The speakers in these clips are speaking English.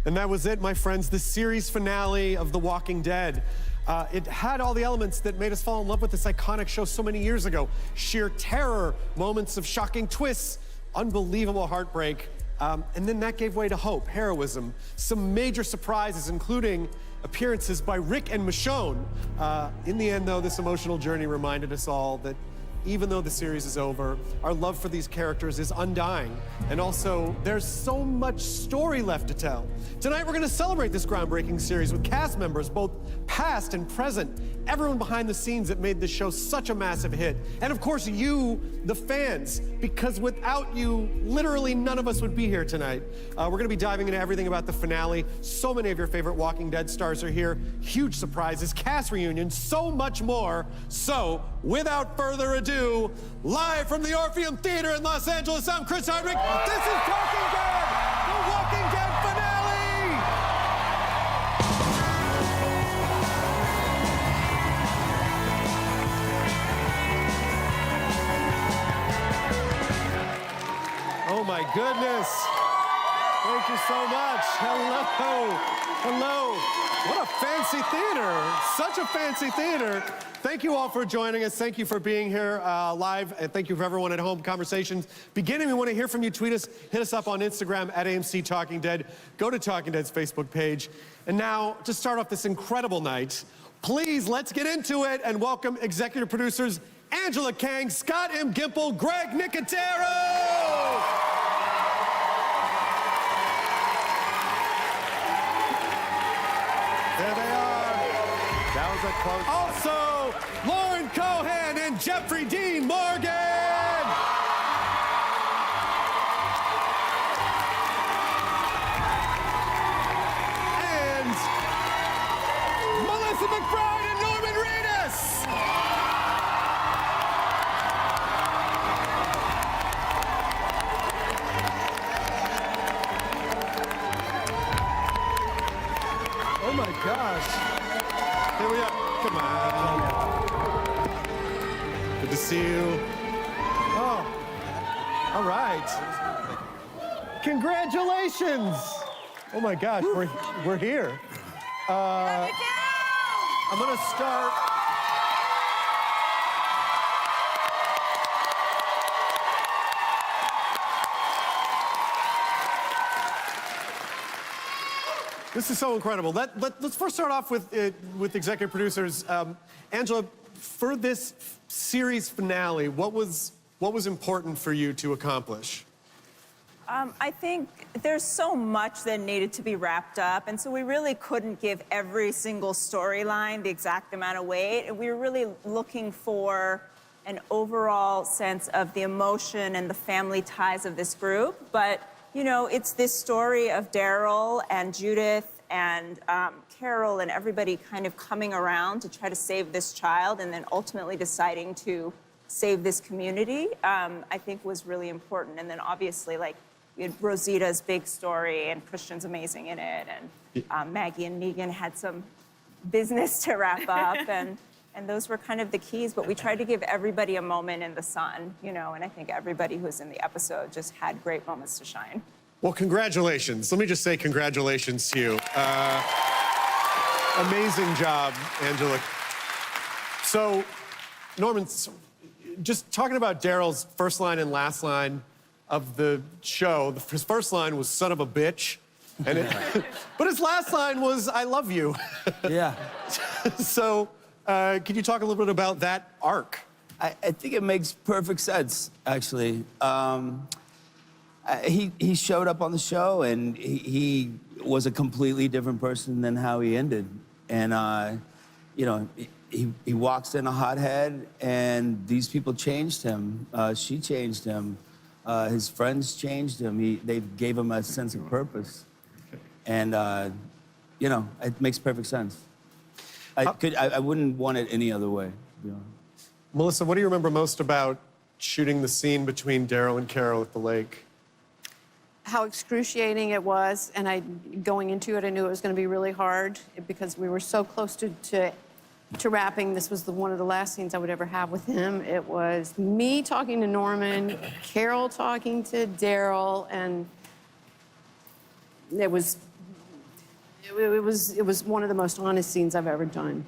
And that was it, my friends, the series finale of The Walking Dead. It had all the elements that made us fall in love with this iconic show so many years ago. Sheer terror, moments of shocking twists, unbelievable heartbreak, and then that gave way to hope, heroism, some major surprises, including appearances by Rick and Michonne. In the end, though, this emotional journey reminded us all that even though the series is over, our love for these characters is undying. And also, there's so much story left to tell. Tonight, we're gonna celebrate this groundbreaking series with cast members, both past and present, everyone behind the scenes that made this show such a massive hit. And of course, you, the fans, because without you, literally none of us would be here tonight. We're gonna be diving into everything about the finale. So many of your favorite Walking Dead stars are here. Huge surprises, cast reunions, so much more. So, without further ado, live from the Orpheum Theater in Los Angeles, I'm Chris Hardwick. This is Talking Dead, the Walking Dead finale! Oh my goodness. Thank you so much. Hello. Hello. What a fancy theater. Such a fancy theater. Thank you all for joining us. Thank you for being here live. And thank you for everyone at home. Conversations beginning. We want to hear from you. Tweet us. Hit us up on Instagram at AMC Talking Dead. Go to Talking Dead's Facebook page. And now, to start off this incredible night, please, let's get into it and welcome executive producers Angela Kang, Scott M. Gimple, Greg Nicotero. There they are. That was a close. Also, Lauren Cohan and Jeffrey Dean Morgan. And Melissa McBride and Norman Reedus. Oh my gosh. Here we are. Come on. Good to see you. Oh, all right. Congratulations. Oh my gosh, we're here. I'm gonna start. This is so incredible. Let's first start off with executive producers. Angela, for this series finale, what was important for you to accomplish? I think there's so much that needed to be wrapped up, and so we really couldn't give every single storyline the exact amount of weight. And we were really looking for an overall sense of the emotion and the family ties of this group. But you know, it's this story of Daryl and Judith and Carol and everybody kind of coming around to try to save this child and then ultimately deciding to save this community, I think was really important. And then obviously, like, you had Rosita's big story and Christian's amazing in it, and Maggie and Negan had some business to wrap up, and those were kind of the keys, but we tried to give everybody a moment in the sun, you know, and I think everybody who was in the episode just had great moments to shine. Well, congratulations. Let me just say congratulations to you. Amazing job, Angela. So, Norman, just talking about Daryl's first line and last line of the show, his first line was "son of a bitch," and but his last line was "I love you." Yeah. So, can you talk a little bit about that arc? I think it makes perfect sense, actually. He showed up on the show, and he was a completely different person than how he ended. And, you know, he walks in a hothead, and these people changed him. She changed him. His friends changed him. They gave him a sense of purpose. And, you know, it makes perfect sense. I wouldn't want it any other way, to be honest. Melissa, what do you remember most about shooting the scene between Daryl and Carol at the lake? How excruciating it was, and going into it, I knew it was going to be really hard because we were so close to wrapping. This was one of the last scenes I would ever have with him. It was me talking to Norman, Carol talking to Daryl, and it was It was one of the most honest scenes I've ever done.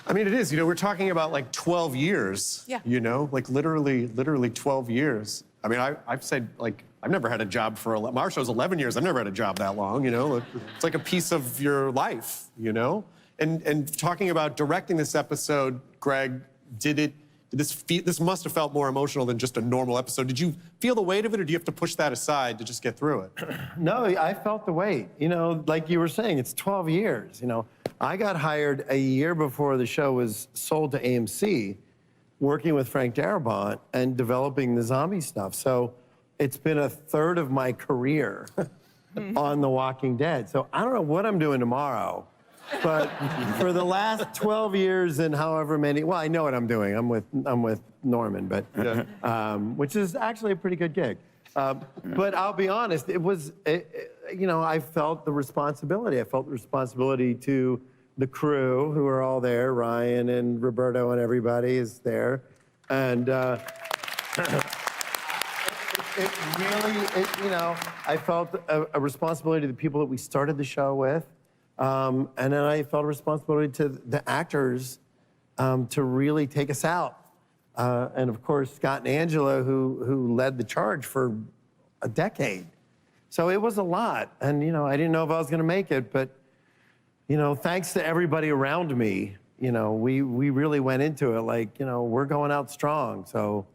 I mean, it is. You know, we're talking about like 12 years. Yeah. You know, like literally 12 years. I mean, I've said, like, I've never had a job for, our show's 11 years. I've never had a job that long, you know? It's like a piece of your life, you know? And talking about directing this episode, Greg, this must have felt more emotional than just a normal episode. Did you feel the weight of it, or do you have to push that aside to just get through it? No, I felt the weight. You know, like you were saying, it's 12 years. You know, I got hired a year before the show was sold to AMC, working with Frank Darabont and developing the zombie stuff. So it's been a third of my career on The Walking Dead. So I don't know what I'm doing tomorrow, but for the last 12 years and however many, well, I know what I'm doing. I'm with Norman, but which is actually a pretty good gig. But I'll be honest, you know, I felt the responsibility. I felt the responsibility to the crew who are all there. Ryan and Roberto and everybody is there, and you know, I felt a responsibility to the people that we started the show with. And then I felt a responsibility to the actors to really take us out. And of course, Scott and Angela, who led the charge for a decade. So it was a lot. And, you know, I didn't know if I was going to make it, but, you know, thanks to everybody around me, you know, we really went into it like, you know, we're going out strong. So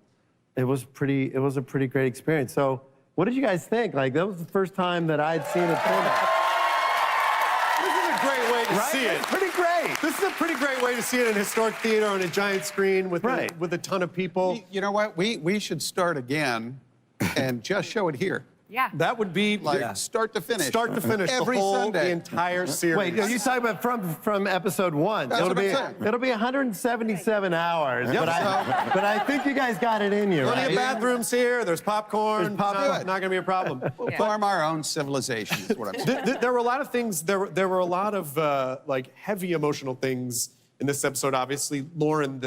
it was a pretty great experience. So what did you guys think? Like, that was the first time that I'd seen a film. Great way to Right? see it. It's pretty great. This is a pretty great way to see it in a historic theater on a giant screen with with a ton of people. You know what? We should start again and just show it here. Yeah. That would be Like start to finish. start to finish Every the whole, Sunday. the entire series. Wait, are you talking about from episode 1? That's what I'm saying. It'll be 177 hours, Yep. but I think you guys got it in you, Plenty right? of bathrooms here. There's popcorn. There's popcorn. Not going to be a problem. We'll farm our own civilization, is what I'm saying. There were a lot of things. There were a lot of like heavy emotional things in this episode. Obviously, Lauren,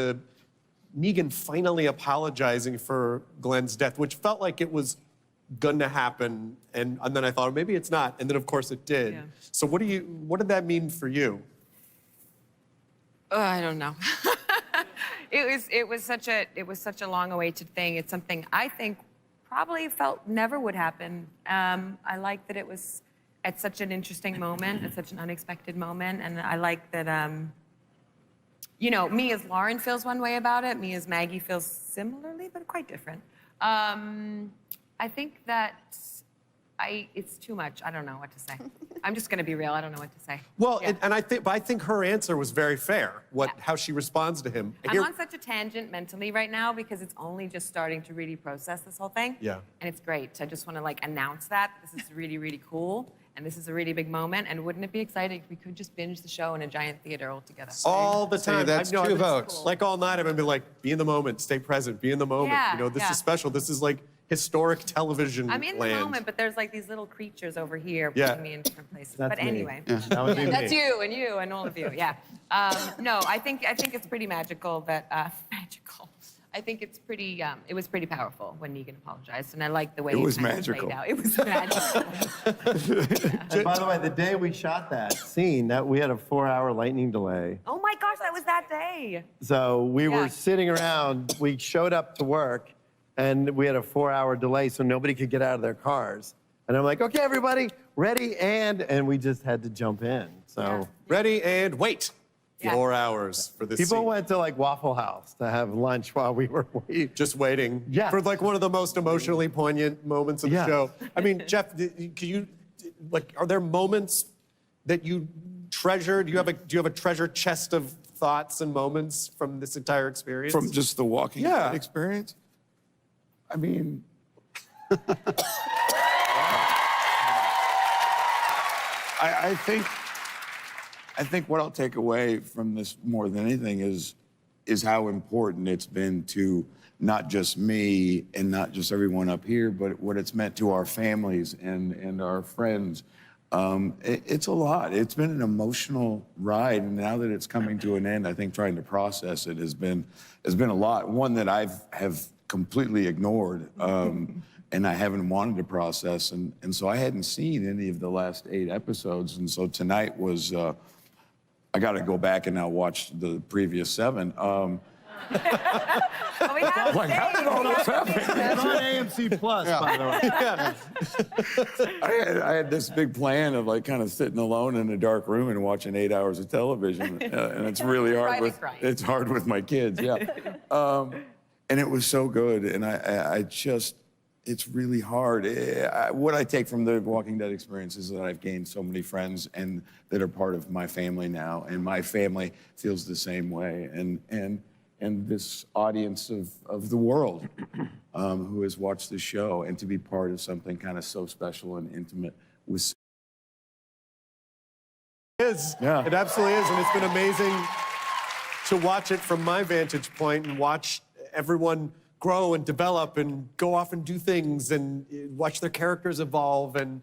Negan finally apologizing for Glenn's death, which felt like it was gonna happen, and then I thought maybe it's not, and then of course it did. Yeah. So what did that mean for you? I don't know. it was such a long-awaited thing. It's something I think probably felt never would happen. I like that it was at such an interesting moment, at such an unexpected moment, and I like that. You know, me as Lauren feels one way about it. Me as Maggie feels similarly, but quite different. I think that it's too much. I don't know what to say. I'm just gonna be real. I don't know what to say. Well, Yeah. and I think her answer was very fair. How she responds to him. I'm on such a tangent mentally right now because it's only just starting to really process this whole thing. Yeah. And it's great. I just want to like announce that this is really, really cool. And this is a really big moment. And wouldn't it be exciting if we could just binge the show in a giant theater all together? all the time. that's I've 2 been- votes. Like all night, I've been like, be in the moment, stay present, be in the moment. Yeah, You know, this yeah. is special. This is like historic television I'm in land. the moment, but there's like these little creatures over here Yeah. putting me in different places. That's but me. anyway. That would be me. That's you and all of you, yeah. No, I think it's pretty magical that magical. I think it's pretty. It was pretty powerful when Negan apologized, and I like the way It was kind of magical. played out. It was magical. And by the way, the day we shot that scene, we had a 4-hour lightning delay. Oh my gosh, that was that day. So we Yeah. were sitting around, we showed up to work, and we had a 4-hour delay, so nobody could get out of their cars. And I'm like, okay, everybody, ready, and we just had to jump in. So Ready and wait. Yeah. 4 hours for this people scene. went to like Waffle House to have lunch while we were waiting. Just waiting Yeah. for like one of the most emotionally poignant moments of the Yeah. show. I mean, Jeff, can you like? Are there moments that you treasure? Do you have a treasure chest of thoughts and moments from this entire experience? From just the Walking Yeah. Dead experience? I mean, I think what I'll take away from this more than anything is how important it's been to not just me and not just everyone up here, but what it's meant to our families and our friends. It's a lot. It's been an emotional ride, and now that it's coming to an end, I think trying to process it has been a lot. One that have completely ignored. and I haven't wanted to process. And so I hadn't seen any of the last 8 episodes. And so tonight was, I got to go back and now watch the previous 7. But we have Like, how did all this happen? It's on AMC Plus, by the way. I had this big plan of like kind of sitting alone in a dark room and watching 8 hours of television, and it's really hard it's hard with my kids, yeah. And it was so good, and I just, it's really hard. What I take from the Walking Dead experience is that I've gained so many friends and that are part of my family now, and my family feels the same way, and this audience of the world who has watched the show, and to be part of something kind of so special and intimate with. Yeah. It absolutely is, and it's been amazing to watch it from my vantage point and watch everyone grow and develop and go off and do things and watch their characters evolve. And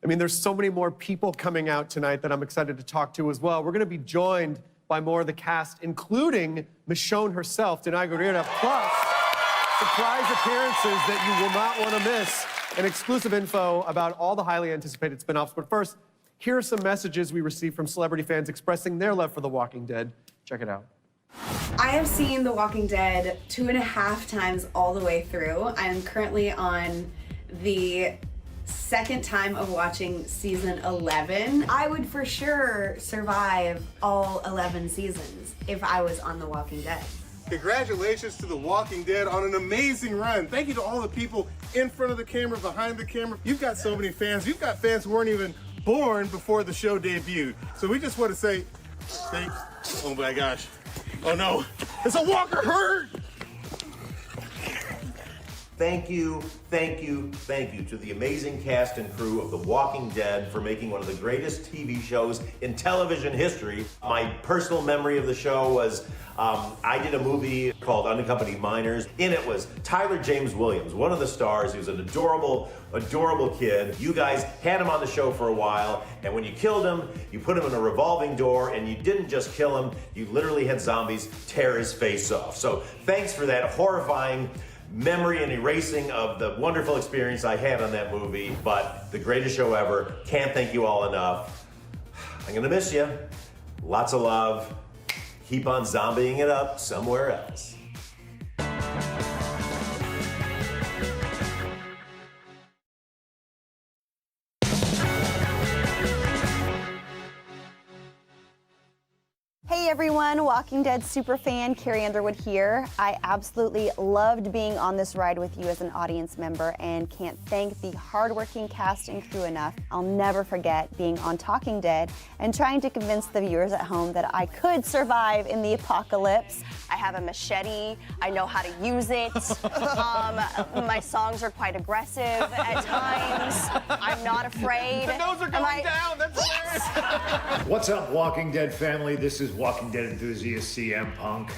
I mean, there's so many more people coming out tonight that I'm excited to talk to as well. We're going to be joined by more of the cast, including Michonne herself, Denai Guerrero, plus surprise appearances that you will not want to miss, and exclusive info about all the highly anticipated spin-offs. But first, here are some messages we received from celebrity fans expressing their love for The Walking Dead. Check it out. I have seen The Walking Dead 2.5 times all the way through. I'm currently on the second time of watching season 11. I would for sure survive all 11 seasons if I was on The Walking Dead. Congratulations to The Walking Dead on an amazing run. Thank you to all the people in front of the camera, behind the camera. You've got so many fans. You've got fans who weren't even born before the show debuted. So we just want to say, oh my gosh. Oh no, it's a Walker herd! Thank you, thank you, thank you to the amazing cast and crew of The Walking Dead for making one of the greatest TV shows in television history. My personal memory of the show was I did a movie called Unaccompanied Minors. In it was Tyler James Williams, one of the stars. He was an adorable, adorable kid. You guys had him on the show for a while, and when you killed him, you put him in a revolving door, and you didn't just kill him, you literally had zombies tear his face off. So thanks for that horrifying memory and erasing of the wonderful experience I had on that movie, but the greatest show ever. Can't thank you all enough. I'm gonna miss you. Lots of love. Keep on zombieing it up somewhere else. Hey everyone, Walking Dead superfan Carrie Underwood here. I absolutely loved being on this ride with you as an audience member and can't thank the hardworking cast and crew enough. I'll never forget being on Talking Dead and trying to convince the viewers at home that I could survive in the apocalypse. I have a machete, I know how to use it. My songs are quite aggressive at times. I'm not afraid. The nose are going down, that's hilarious! What's up, Walking Dead family? This is Walking Dead enthusiast CM Punk.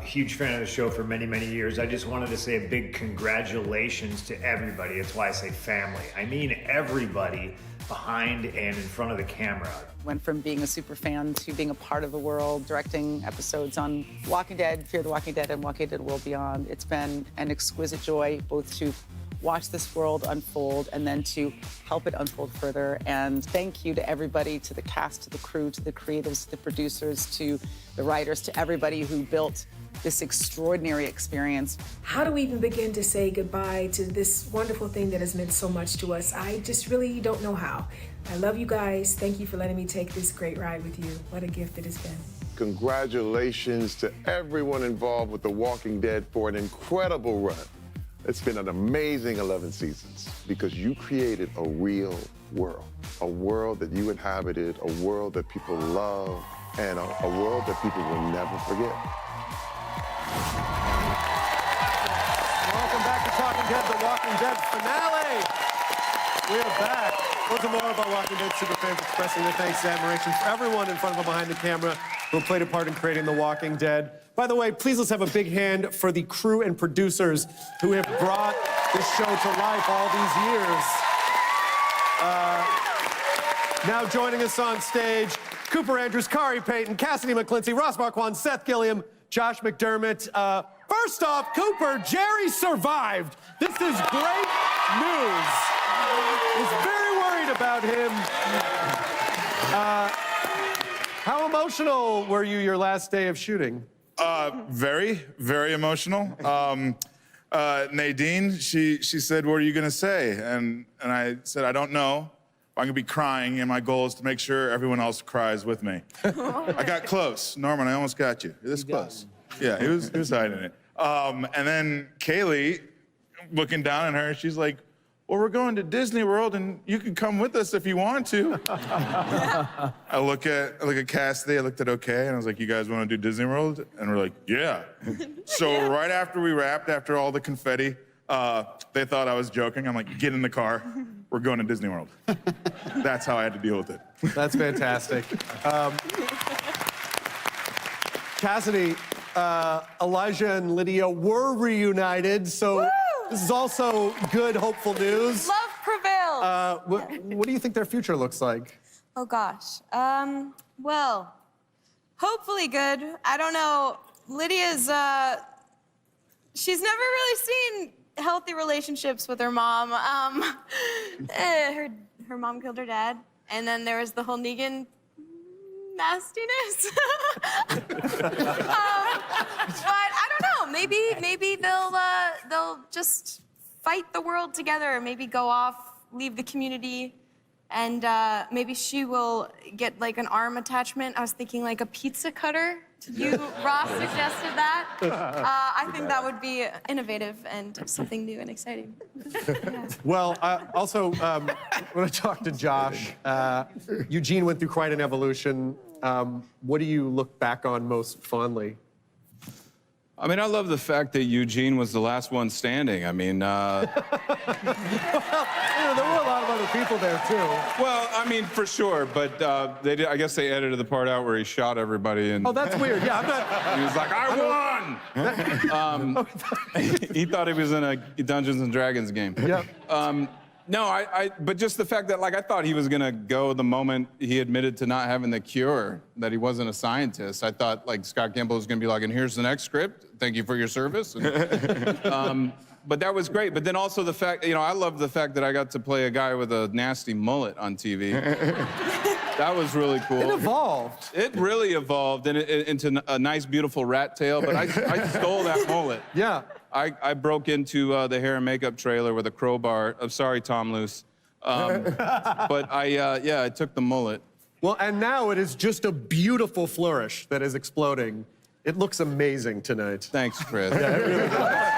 Huge fan of the show for many, many years. I just wanted to say a big congratulations to everybody. That's why I say family. I mean everybody behind and in front of the camera. Went from being a super fan to being a part of the world, directing episodes on Walking Dead, Fear the Walking Dead, and Walking Dead World Beyond. It's been an exquisite joy both to watch this world unfold and then to help it unfold further. And thank you to everybody, to the cast, to the crew, to the creatives, to the producers, to the writers, to everybody who built this extraordinary experience. How do we even begin to say goodbye to this wonderful thing that has meant so much to us? I just really don't know how. I love you guys. Thank you for letting me take this great ride with you. What a gift it has been. Congratulations to everyone involved with The Walking Dead for an incredible run. It's been an amazing 11 seasons because you created a real world, a world that you inhabited, a world that people love, and a world that people will never forget. Welcome back to Talking Dead, The Walking Dead finale. We are back. Those are more of our Walking Dead superfans expressing their thanks and admiration for everyone in front of and behind the camera who played a part in creating The Walking Dead. By the way, please let's have a big hand for the crew and producers who have brought this show to life all these years. Now joining us on stage, Cooper Andrews, Kari Payton, Cassidy McClincy, Ross Marquand, Seth Gilliam, Josh McDermott. First off, Cooper, Jerry survived. This is great news. Was very worried about him. How emotional were you your last day of shooting? Very, very emotional. Nadine, she said, "What are you gonna say?" And I said, "I don't know. I'm gonna be crying, and my goal is to make sure everyone else cries with me." I got close. Norman, I almost got you. This close. Yeah, he was hiding it. And then Kaylee, looking down at her, she's like, "Well, we're going to Disney World, and you can come with us if you want to." I look at Cassidy, I looked at OK, and I was like, "You guys want to do Disney World?" And we're like, "Yeah." So right after we wrapped, after all the confetti, they thought I was joking. I'm like, "Get in the car. We're going to Disney World." That's how I had to deal with it. That's fantastic. Cassidy, Elijah and Lydia were reunited, so this is also good, hopeful news. Love prevails. What do you think their future looks like? Oh gosh. Well, hopefully good. I don't know. Lydia's she's never really seen healthy relationships with her mom. Her mom killed her dad, and then there was the whole Negan nastiness. But I don't know. Maybe they'll just fight the world together. Maybe go off, leave the community, and maybe she will get like an arm attachment. I was thinking like a pizza cutter. Ross suggested that. I think that would be innovative and something new and exciting. Well, also, when I talked to Josh, Eugene went through quite an evolution. What do you look back on most fondly? I mean, I love the fact that Eugene was the last one standing. I mean, well, there were a lot of other people there, too. Well, I mean, for sure, but I guess they edited the part out where he shot everybody. And oh, that's weird. Yeah, I'm not... He was like, "I won!" He thought he was in a Dungeons and Dragons game. Yep. No, but just the fact that, like, I thought he was gonna go the moment he admitted to not having the cure, that he wasn't a scientist. I thought, like, Scott Gimple was gonna be like, "And here's the next script. Thank you for your service." And, but that was great. But then also the fact, I love the fact that I got to play a guy with a nasty mullet on TV. That was really cool. It evolved. It really evolved into a nice, beautiful rat tail, but I stole that mullet. Yeah. I broke into the hair and makeup trailer with a crowbar. I'm sorry, Tom Luce. But I took the mullet. Well, and now it is just a beautiful flourish that is exploding. It looks amazing tonight. Thanks, Chris. Yeah, it really does.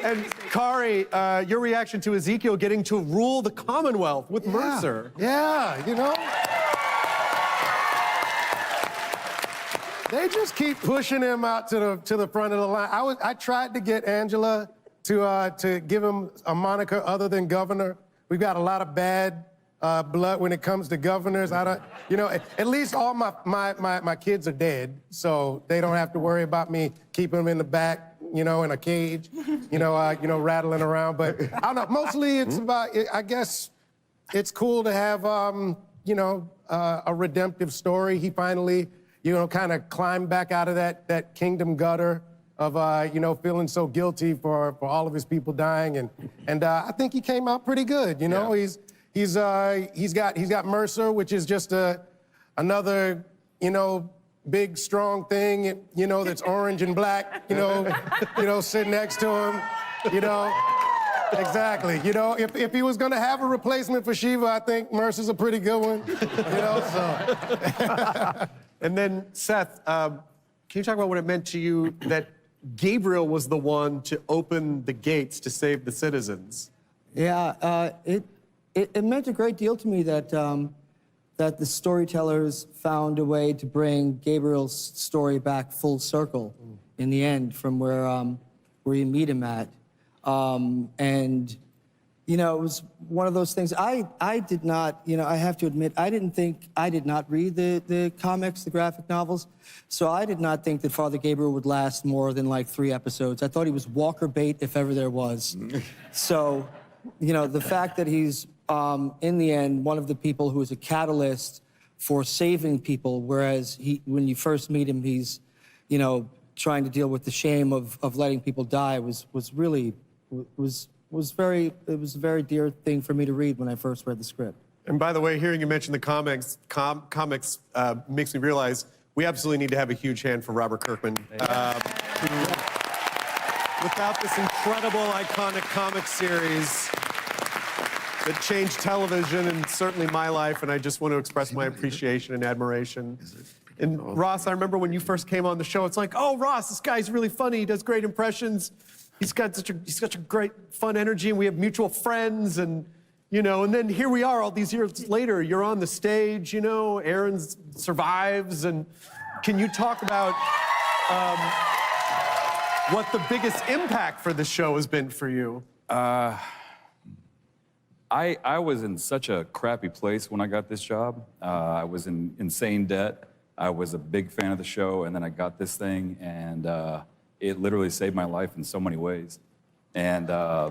And Kari, your reaction to Ezekiel getting to rule the Commonwealth with Mercer. Yeah, they just keep pushing him out to the front of the line. I tried to get Angela to give him a moniker other than governor. We've got a lot of bad blood when it comes to governors. At least all my kids are dead, so they don't have to worry about me keeping them in the back, in a cage, rattling around. But I don't know. Mostly it's about. I guess it's cool to have, a redemptive story. He finally, kind of climbed back out of that kingdom gutter of, feeling so guilty for all of his people dying, and I think he came out pretty good. Yeah. He's got Mercer, which is just another, big strong thing, that's orange and black, sitting next to him, Exactly. If he was gonna have a replacement for Shiva, I think Mercer's a pretty good one. So. And then Seth, can you talk about what it meant to you that Gabriel was the one to open the gates to save the citizens? Yeah, it meant a great deal to me that that the storytellers found a way to bring Gabriel's story back full circle in the end from where you meet him at. And, it was one of those things. I did not, I have to admit, I did not read the comics, the graphic novels. So I did not think that Father Gabriel would last more than like 3 episodes. I thought he was Walker bait if ever there was. So, the fact that he's, in the end, one of the people who is a catalyst for saving people, whereas when you first meet him, he's you know, trying to deal with the shame of letting people die was a very dear thing for me to read when I first read the script. And by the way, hearing you mention the comics makes me realize we absolutely need to have a huge hand for Robert Kirkman. Without this incredible, iconic comic series that changed television and certainly my life, and I just want to express my appreciation and admiration. And Ross, I remember when you first came on the show, it's like, oh, Ross, this guy's really funny. He does great impressions. He's got such a great, fun energy, and we have mutual friends, and you know. And then here we are, all these years later. You're on the stage, you know. Aaron survives, and can you talk about what the biggest impact for the show has been for you? I was in such a crappy place when I got this job. I was in insane debt. I was a big fan of the show, and then I got this thing, and it literally saved my life in so many ways. And yeah,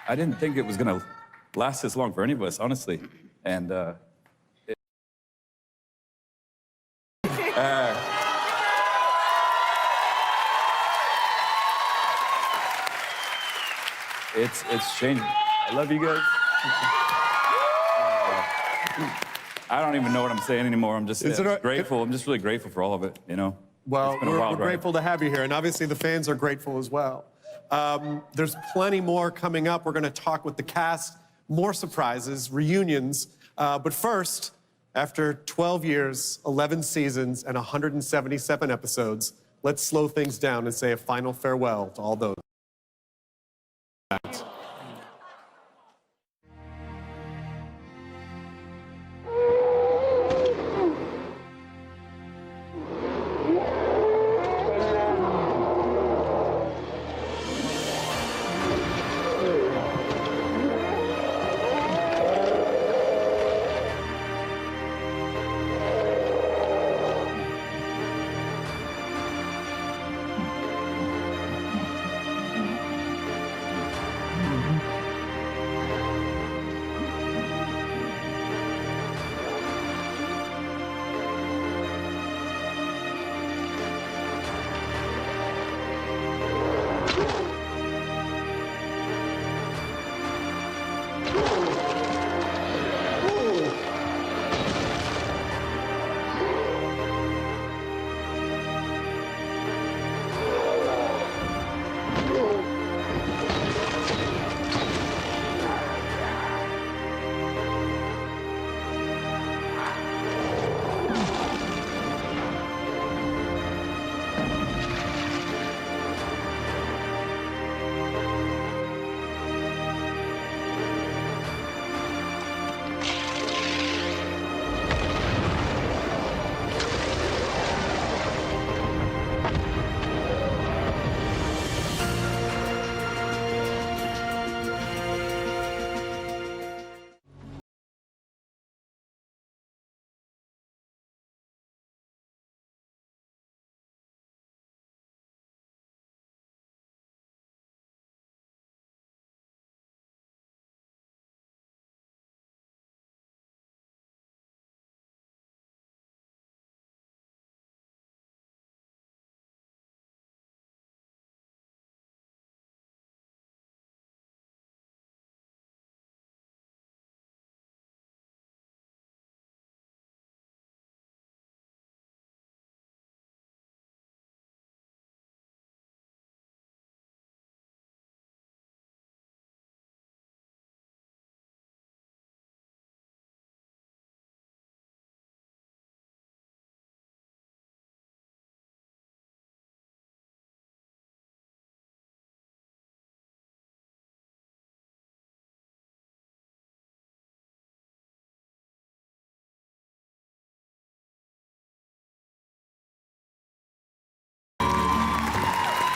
I didn't think it was gonna last this long for any of us, honestly. And it's changed. I love you guys. I don't even know what I'm saying anymore. I'm just grateful. I'm just really grateful for all of it, you know? Well, It's been a we're wild ride. grateful to have you here, and obviously the fans are grateful as well. There's plenty more coming up. We're going to talk with the cast, more surprises, reunions. But first, after 12 years, 11 seasons, and 177 episodes, let's slow things down and say a final farewell to all those.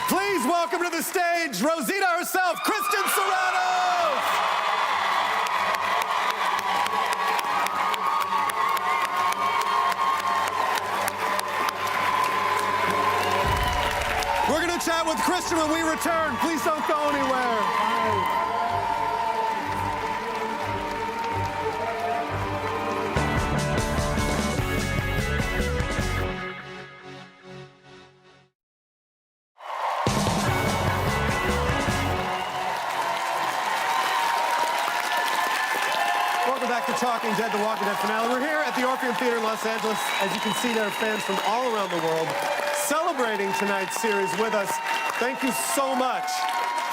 Please welcome to the stage Rosita herself, Kristen Serrano. We're going to chat with Kristen when we return. Please don't go anywhere. back to Talking Dead, The Walking Dead finale. We're here at the Orpheum Theater in Los Angeles. As you can see, there are fans from all around the world celebrating tonight's series with us. Thank you so much,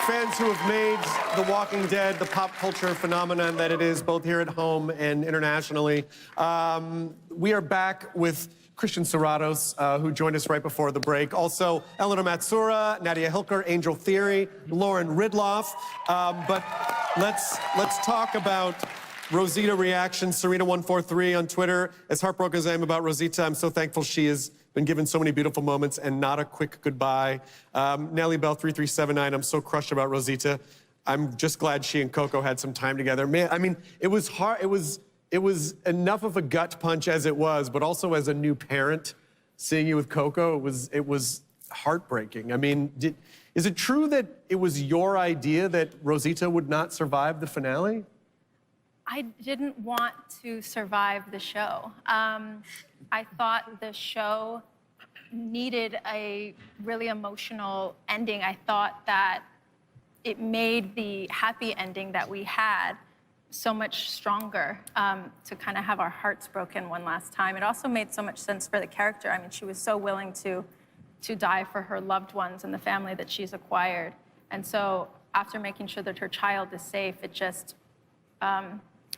fans who have made The Walking Dead the pop culture phenomenon that it is, both here at home and internationally. We are back with Christian Serratos, who joined us right before the break. Also, Eleanor Matsuura, Nadia Hilker, Angel Theory, Lauren Ridloff. But let's talk about Rosita reaction. Serena143 on Twitter. As heartbroken as I am about Rosita, I'm so thankful she has been given so many beautiful moments and not a quick goodbye. Nellie Bell 3379, I'm so crushed about Rosita. I'm just glad she and Coco had some time together. Man, I mean, it was hard. It was enough of a gut punch as it was, but also as a new parent, seeing you with Coco, it was heartbreaking. I mean, is it true that it was your idea that Rosita would not survive the finale? I didn't want to survive the show. I thought the show needed a really emotional ending. I thought that it made the happy ending that we had so much stronger, to kind of have our hearts broken one last time. It also made so much sense for the character. I mean, she was so willing to die for her loved ones and the family that she's acquired. And so after making sure that her child is safe, it just,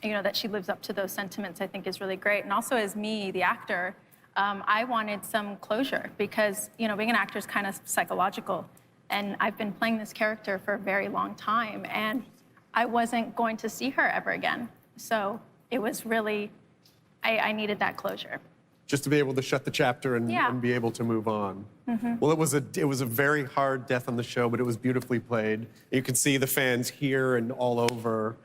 you know, that she lives up to those sentiments, I think is really great. And also as me, the actor, I wanted some closure because, you know, being an actor is kind of psychological. And I've been playing this character for a very long time. And I wasn't going to see her ever again. So it was really, I needed that closure. Just to be able to shut the chapter and be able to move on. Mm-hmm. Well, it was a very hard death on the show, but it was beautifully played. You can see the fans here and all over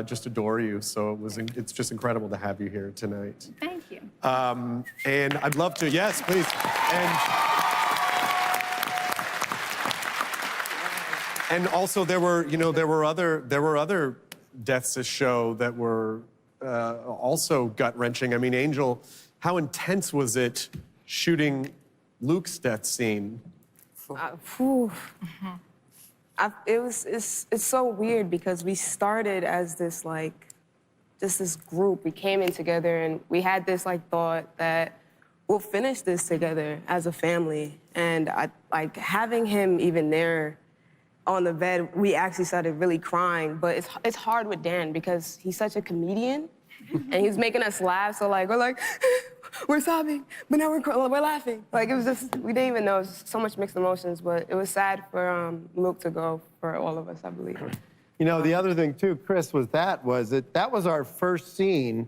just adore you. So it's just incredible to have you here tonight. Thank you. And I'd love to, yes, please. And also there were other deaths this show that were also gut-wrenching. I mean, Angel, how intense was it shooting Luke's death scene? It's so weird because we started as this just this group. We came in together and we had this thought that we'll finish this together as a family. And having him even there on the bed, we actually started really crying. But it's hard with Dan because he's such a comedian and he's making us laugh. So we're sobbing, but now we're laughing. It was just, we didn't even know. It was so much mixed emotions, but it was sad for Luke to go for all of us, I believe. You know, the other thing too, Chris, that was our first scene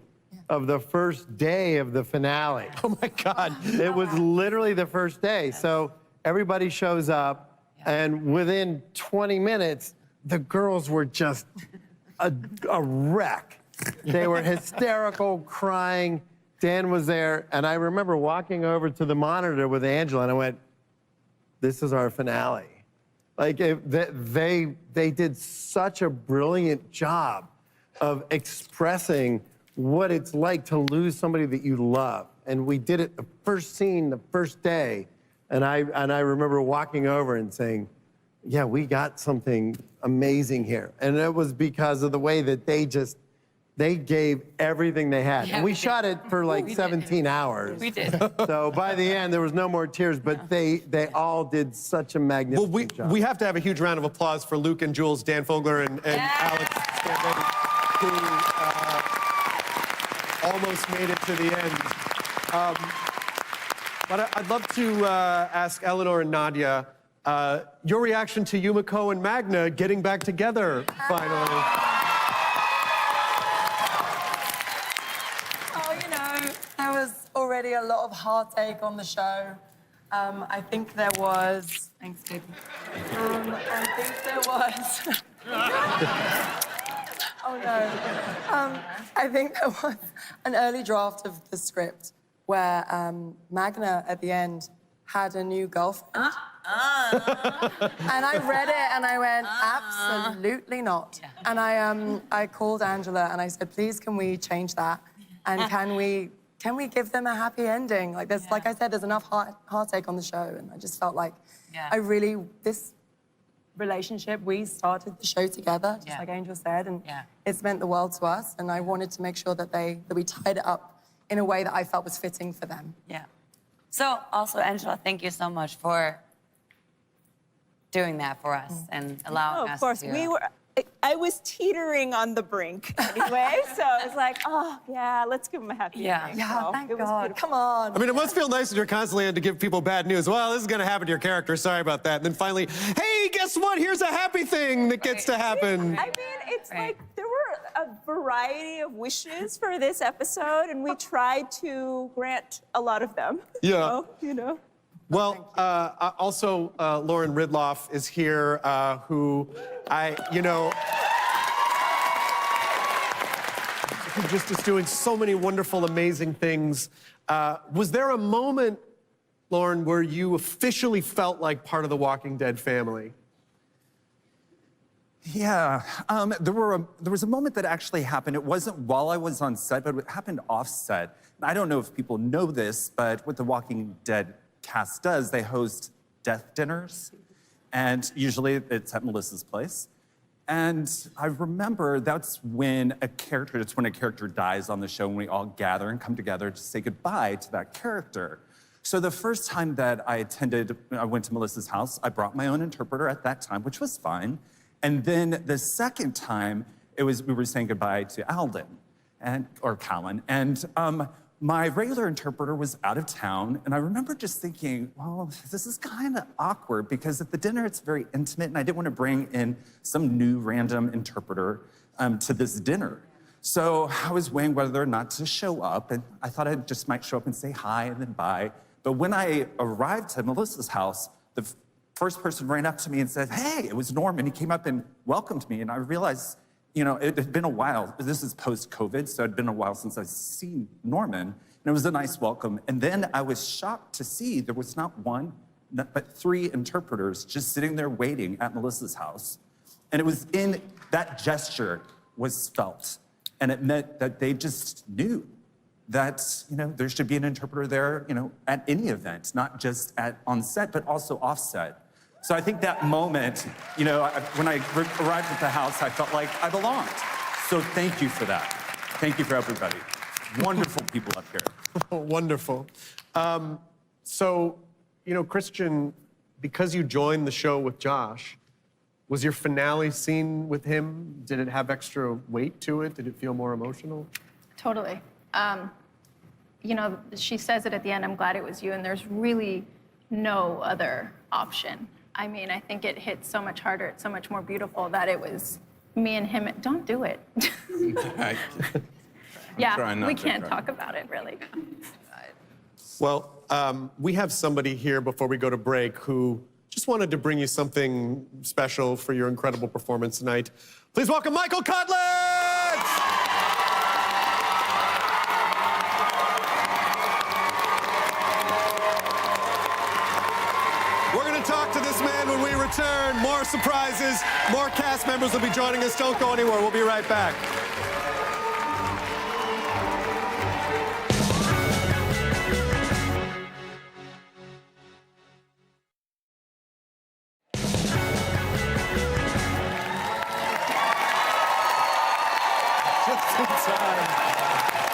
of the first day of the finale. Oh my God. It was literally the first day. So everybody shows up, and within 20 minutes, the girls were just a wreck. They were hysterical, crying. Dan was there, and I remember walking over to the monitor with Angela, and I went, "This is our finale." They did such a brilliant job of expressing what it's like to lose somebody that you love, and we did it the first scene, the first day, and I remember walking over and saying, "Yeah, we got something amazing here," and it was because of the way that they gave everything they had. Yeah, and we shot it for 17 hours. We did. So by the end, there was no more tears, but they all did such a magnificent job. We have to have a huge round of applause for Luke and Jules, Dan Fogler and Alex Scandetti, who almost made it to the end. But I'd love to ask Eleanor and Nadia, your reaction to Yumiko and Magna getting back together finally. There was already a lot of heartache on the show. I think there was. Thanks, baby. I think there was. Oh no. I think there was an early draft of the script where Magna at the end had a new girlfriend. And I read it and I went, absolutely not. And I called Angela and I said, please, can we change that? And can we give them a happy ending? Like I said, there's enough heartache on the show, and I just felt like relationship. We started the show together, just like Angel said, and it's meant the world to us. And I wanted to make sure that we tied it up in a way that I felt was fitting for them. Yeah. So also, Angela, thank you so much for doing that for us and allowing us Of course, to. I was teetering on the brink anyway, so I was like, oh, yeah, let's give him a happy ending. So thank it was God. beautiful. Come on. I mean, it must feel nice when you're constantly had to give people bad news. Well, this is going to happen to your character. Sorry about that. And then finally, hey, guess what? Here's a happy thing that gets to happen. I mean, it's like there were a variety of wishes for this episode, and we tried to grant a lot of them. Yeah. So, you know. Well, also, Lauren Ridloff is here, who who just is doing so many wonderful, amazing things. Was there a moment, Lauren, where you officially felt like part of the Walking Dead family? Yeah, there was a moment that actually happened. It wasn't while I was on set, but it happened off set. I don't know if people know this, but what the Walking Dead cast does, they host death dinners, and usually it's at Melissa's place. And I remember that's when a character dies on the show, and we all gather and come together to say goodbye to that character. So the first time that I went to Melissa's house, I brought my own interpreter at that time, which was fine. And then the second time, we were saying goodbye to Alden, or Callan. And my regular interpreter was out of town, and I remember just thinking, well, this is kind of awkward because at the dinner it's very intimate, and I didn't want to bring in some new random interpreter to this dinner. So I was weighing whether or not to show up, and I thought I just might show up and say hi and then bye. But when I arrived at Melissa's house, the first person ran up to me and said, hey, it was Norman. He came up and welcomed me, and I realized, you know, it had been a while. This is post-COVID, so it had been a while since I'd seen Norman, and it was a nice welcome. And then I was shocked to see there was not one, but 3 interpreters just sitting there waiting at Melissa's house. And it was in that gesture was felt, and it meant that they just knew that, you know, there should be an interpreter there, you know, at any event, not just on set, but also off set. So I think that moment, you know, when I arrived at the house, I felt like I belonged. So thank you for that. Thank you for everybody. Wonderful people up here. Wonderful. So, you know, Christian, because you joined the show with Josh, was your finale scene with him, did it have extra weight to it? Did it feel more emotional? Totally. You know, she says it at the end, I'm glad it was you, and there's really no other option. I mean, I think it hit so much harder, it's so much more beautiful that it was me and him. Don't do it. Yeah, we can't talk about it, really. Well, we have somebody here before we go to break who just wanted to bring you something special for your incredible performance tonight. Please welcome Michael Cudlitz! We're going to talk to this man when we return. More surprises, more cast members will be joining us. Don't go anywhere. We'll be right back. Just in time.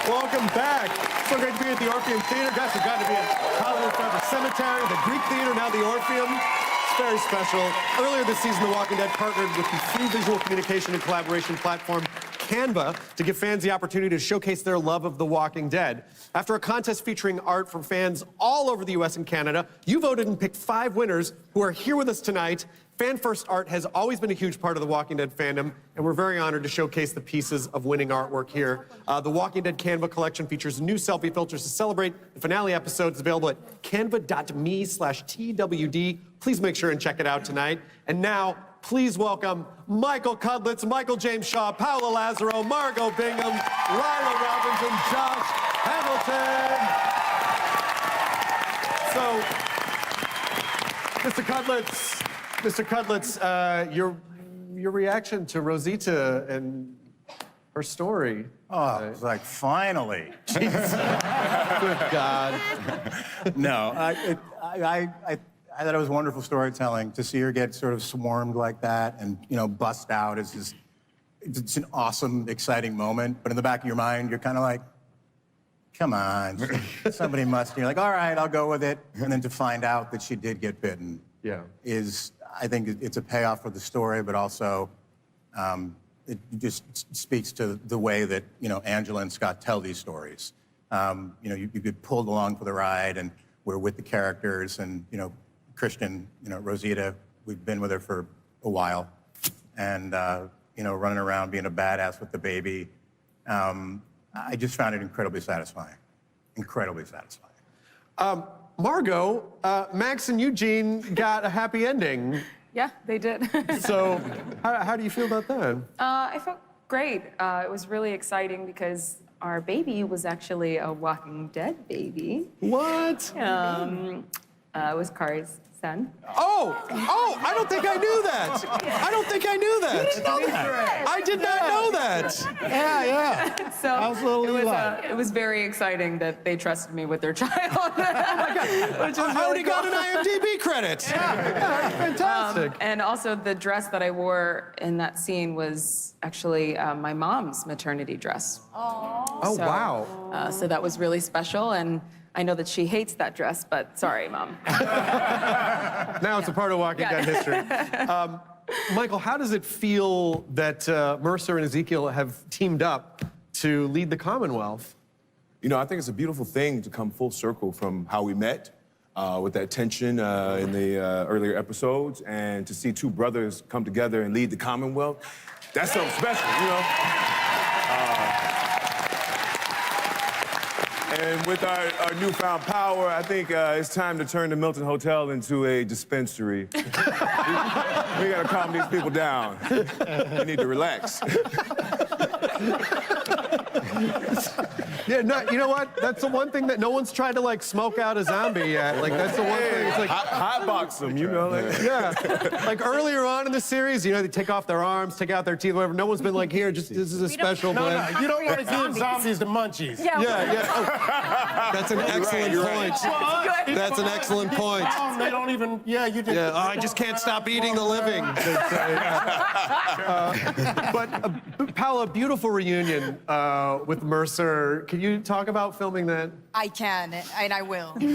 Welcome back. So great to be at the Orpheum Theater. Guys, we're glad to be at Hollywood Forever Cemetery, the Greek Theater, now the Orpheum. It's very special. Earlier this season, The Walking Dead partnered with the free visual communication and collaboration platform Canva to give fans the opportunity to showcase their love of The Walking Dead. After a contest featuring art from fans all over the US and Canada, you voted and picked 5 winners who are here with us tonight. Fan-first art has always been a huge part of The Walking Dead fandom, and we're very honored to showcase the pieces of winning artwork here. The Walking Dead Canva collection features new selfie filters to celebrate the finale episode. It's available at canva.me/TWD. Please make sure and check it out tonight. And now, please welcome Michael Cudlitz, Michael James Shaw, Paola Lazaro, Margot Bingham, Lila Robbins, and Josh Hamilton. So, Mr. Cudlitz, your reaction to Rosita and her story. Oh, it's like, finally. Jeez. Good God. No, I thought it was wonderful storytelling to see her get sort of swarmed like that and, bust out. It's an awesome, exciting moment. But in the back of your mind, you're kind of like, come on, somebody must. And you're like, all right, I'll go with it. And then to find out that she did get bitten I think it's a payoff for the story, but also it just speaks to the way that, Angela and Scott tell these stories. You get pulled along for the ride, and we're with the characters, and, Christian, Rosita, we've been with her for a while, and, running around being a badass with the baby. I just found it incredibly satisfying. Incredibly satisfying. Margot, Max and Eugene got a happy ending. Yeah, they did. So how do you feel about that? I felt great. It was really exciting because our baby was actually a Walking Dead baby. What? It was Kari's son. Oh, I don't think I knew that. I don't think I knew that. You didn't know that? I did not know that. Yeah. So I was a little Eli. it was very exciting that they trusted me with their child. Which was I already got an IMDb credit. Fantastic. And also the dress that I wore in that scene was actually my mom's maternity dress. Oh, wow. So that was really special, and I know that she hates that dress, but sorry, Mom. Now it's a part of Walking Dead history. Michael, how does it feel that Mercer and Ezekiel have teamed up to lead the Commonwealth? I think it's a beautiful thing to come full circle from how we met with that tension in the earlier episodes, and to see two brothers come together and lead the Commonwealth. That's something special, And with our newfound power, I think it's time to turn the Milton Hotel into a dispensary. We gotta calm these people down. They need to relax. Yeah, no, you know what? That's the one thing that no one's tried to smoke out a zombie yet. That's the one thing. It's hotbox them, Yeah. Earlier on in the series, they take off their arms, take out their teeth, whatever. No one's been like, here, this is a special blend. No, you don't want to give zombies the munchies. Yeah. Oh, that's an excellent point. That's an excellent point. They don't even, you did. Yeah, I just can't stop eating the living. But Paula, beautiful reunion with Mercer. Can you talk about filming that? I can, and I will. No,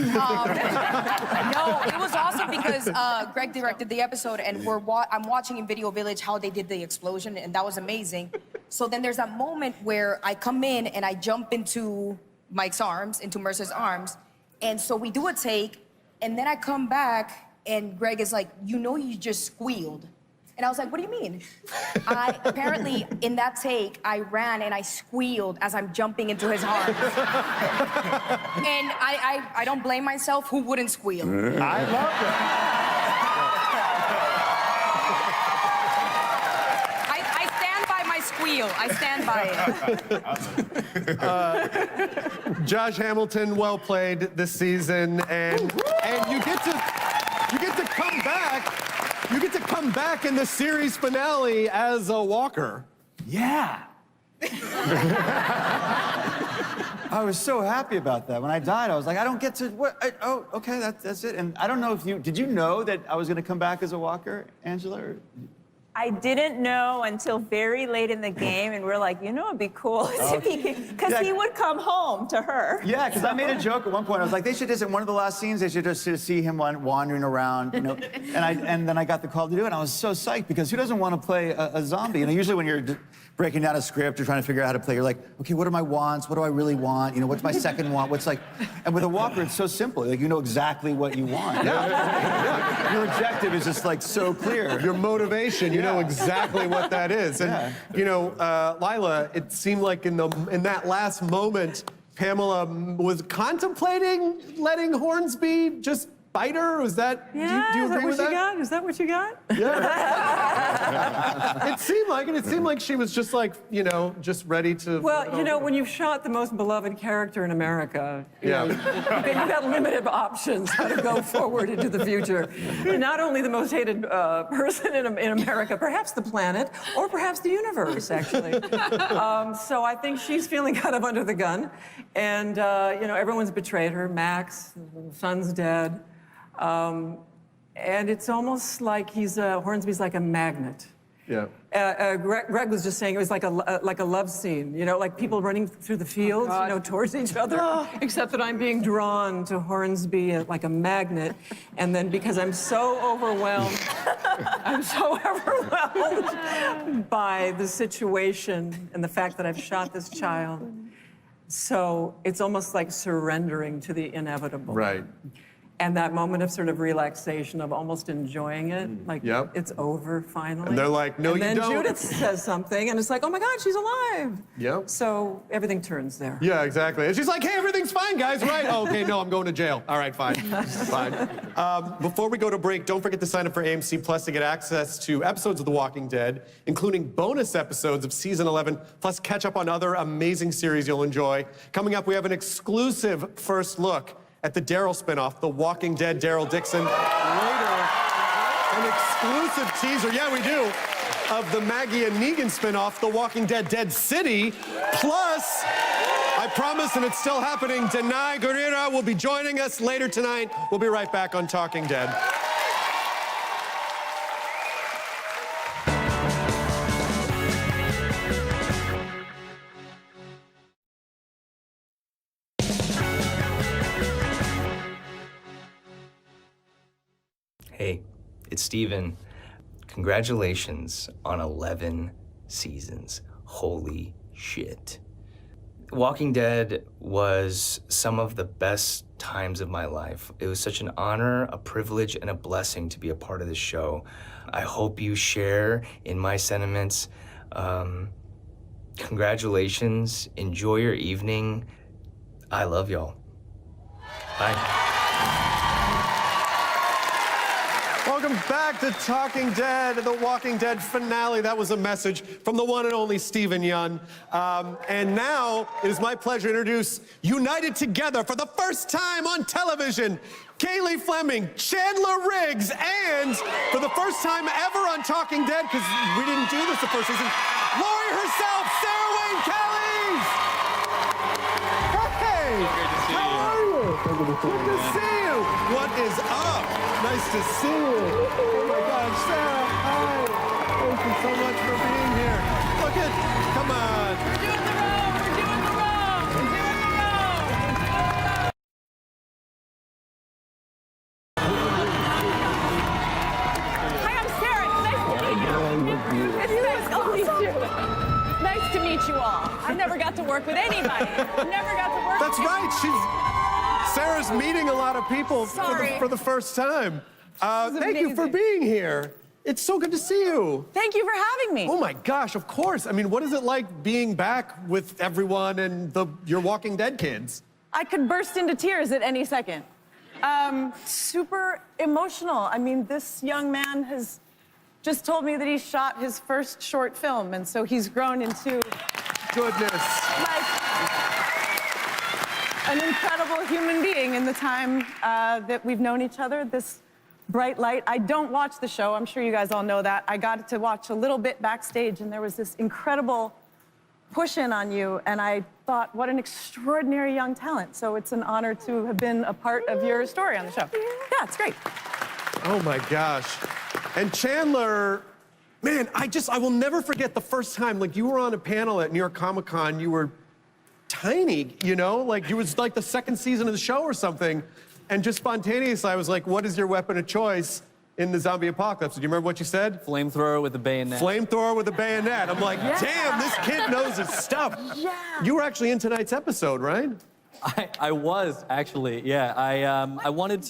it was awesome because Greg directed the episode, and I'm watching in Video Village how they did the explosion, and that was amazing. So then there's that moment where I come in and I jump into Mike's arms, into Mercer's arms, and so we do a take, and then I come back, and Greg is like, you just squealed. And I was like, what do you mean? Apparently, in that take, I ran and I squealed as I'm jumping into his arms. And I don't blame myself. Who wouldn't squeal? I love I stand by my squeal. I stand by it. Josh Hamilton, well played this season, and you get to come back. You get to come back in the series finale as a walker. Yeah. I was so happy about that. When I died, I was like, I don't get to, okay, that's it. And I don't know if did you know that I was gonna come back as a walker, Angela? Or? I didn't know until very late in the game, and we're like, it'd be cool because he would come home to her. Yeah, because I made a joke at one point. I was like, they should just, in one of the last scenes, they should just see him wandering around, And then I got the call to do it, and I was so psyched because who doesn't want to play a zombie? Usually when you're breaking down a script or trying to figure out how to play, you're like, okay, what are my wants? What do I really want? What's my second want? And with a walker, it's so simple. You know exactly what you want. Yeah. Your objective is just so clear. Your motivation, you know exactly what that is. And Lila, it seemed like in that last moment, Pamela was contemplating letting Hornsby just bite her? Was that? Yeah, do you agree with that? Is that what you got? Yeah. It seemed like it. It seemed like she was just just ready to. Well, when you've shot the most beloved character in America, Yeah. you've got limited options how to go forward into the future. And not only the most hated person in America, perhaps the planet, or perhaps the universe, actually. So I think she's feeling kind of under the gun, and everyone's betrayed her. Max, the son's dead. And it's almost like Hornsby's like a magnet. Yeah. Greg was just saying it was like a love scene, you know, like people running through the fields, you know, towards each other. Except that I'm being drawn to Hornsby like a magnet, and then because I'm so overwhelmed by the situation and the fact that I've shot this child. So it's almost like surrendering to the inevitable. Right. And that moment of sort of relaxation, of almost enjoying it, like it's over finally. And they're like, no, you and then don't. Judith says something, and it's like, oh my God, she's alive. Yep. So everything turns there. Yeah, exactly. And she's like, hey, everything's fine, guys, right? Oh, okay, no, I'm going to jail. All right, fine. Fine. Before we go to break, don't forget to sign up for AMC Plus to get access to episodes of The Walking Dead, including bonus episodes of Season 11, plus catch up on other amazing series you'll enjoy. Coming up, we have an exclusive first look at the Daryl spinoff, The Walking Dead Daryl Dixon. Later, an exclusive teaser, yeah, we do, of the Maggie and Negan spinoff, The Walking Dead Dead City. Plus, I promise, and it's still happening, Danai Gurira will be joining us later tonight. We'll be right back on Talking Dead. Hey, it's Steven. Congratulations on 11 seasons. Holy shit. Walking Dead was some of the best times of my life. It was such an honor, a privilege, and a blessing to be a part of this show. I hope you share in my sentiments. Congratulations. Enjoy your evening. I love y'all. Bye. Welcome back to Talking Dead, the Walking Dead finale. That was a message from the one and only Steven Yeun. And now it is my pleasure to introduce, united together for the first time on television, Kaylee Fleming, Chandler Riggs, and for the first time ever on Talking Dead, because we didn't do this the first season, Lori herself, Sarah Wayne Callies! Hey! How are you? Good to see you. What is up? Nice to see you. Oh my God, Sarah, hi. Thank you so much for being here. Look at, come on. We're doing the row, we're doing the row, we're doing the row. Hi, I'm Sarah. Nice to meet you all. I never got to work with anybody. Never got to work That's with right. Sarah's meeting a lot of people for the first time. Thank you for being here. It's so good to see you. Thank you for having me. Oh my gosh, of course. I mean, what is it like being back with everyone and your Walking Dead kids? I could burst into tears at any second. Super emotional. I mean, this young man has just told me that he shot his first short film, and so he's grown into an incredible human being in the time that we've known each other, this bright light. I don't watch the show. I'm sure you guys all know that. I got to watch a little bit backstage, and there was this incredible push in on you, and I thought, what an extraordinary young talent. So it's an honor to have been a part of your story on the show. Yeah, it's great. Oh my gosh. And Chandler, man, I will never forget the first time, like you were on a panel at New York Comic Con, you were tiny, you know? Like it was like the second season of the show or something. And just spontaneously, I was like, what is your weapon of choice in the zombie apocalypse? Do you remember what you said? Flamethrower with a bayonet. Flamethrower with a bayonet. I'm like, damn, this kid knows his stuff. Yeah. You were actually in tonight's episode, right? I was actually, yeah. I wanted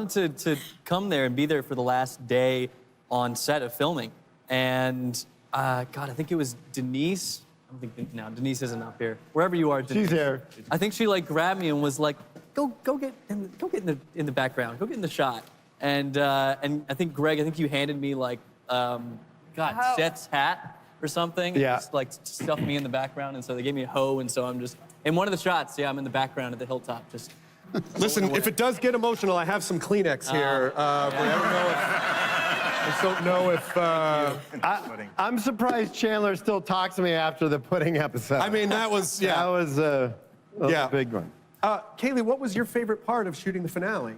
to, to come there and be there for the last day on set of filming. And God, I think it was Denise. I don't think, no, Denise isn't up here. Wherever you are, Denise. She's here. I think she like grabbed me and was like, go get in the background, go get in the shot. And I think Greg, you handed me like, Chet's hat or something. Yeah. Just like stuffed me in the background, and so they gave me a hoe, and so I'm just in one of the shots. Yeah, I'm in the background at the hilltop, just. Listen, if it does get emotional, I have some Kleenex here. But I don't know if. I'm surprised Chandler still talks to me after the pudding episode. I mean, that was, yeah. That was a big one. Kaylee, what was your favorite part of shooting the finale?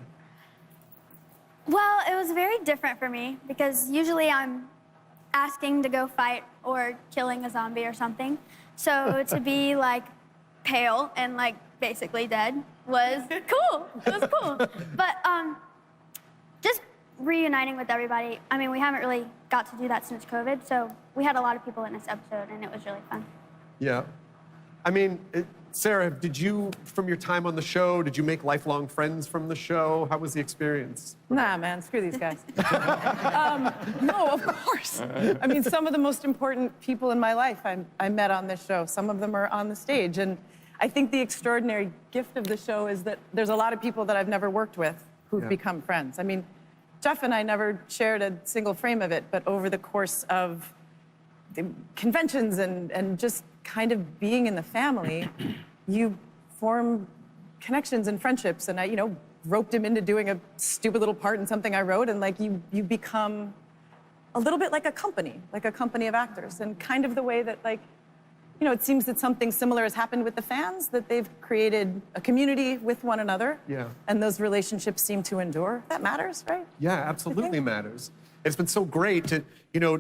Well, it was very different for me because usually I'm asking to go fight or killing a zombie or something. So to be like pale and like basically dead was cool. It was cool. But just reuniting with everybody. I mean, we haven't really got to do that since COVID, so we had a lot of people in this episode, and it was really fun. Yeah. I mean, Sarah, did you, from your time on the show, did you make lifelong friends from the show? How was the experience? Nah, man, screw these guys. No, of course. I mean, some of the most important people in my life I met on this show. Some of them are on the stage. And I think the extraordinary gift of the show is that there's a lot of people that I've never worked with who've become friends. I mean, Jeff and I never shared a single frame of it, but over the course of the conventions and just kind of being in the family, you form connections and friendships. And I, roped him into doing a stupid little part in something I wrote, and like you become a little bit like a company of actors, and kind of the way that it seems that something similar has happened with the fans, that they've created a community with one another. Yeah. And those relationships seem to endure. That matters, right? Yeah, absolutely matters. It's been so great to,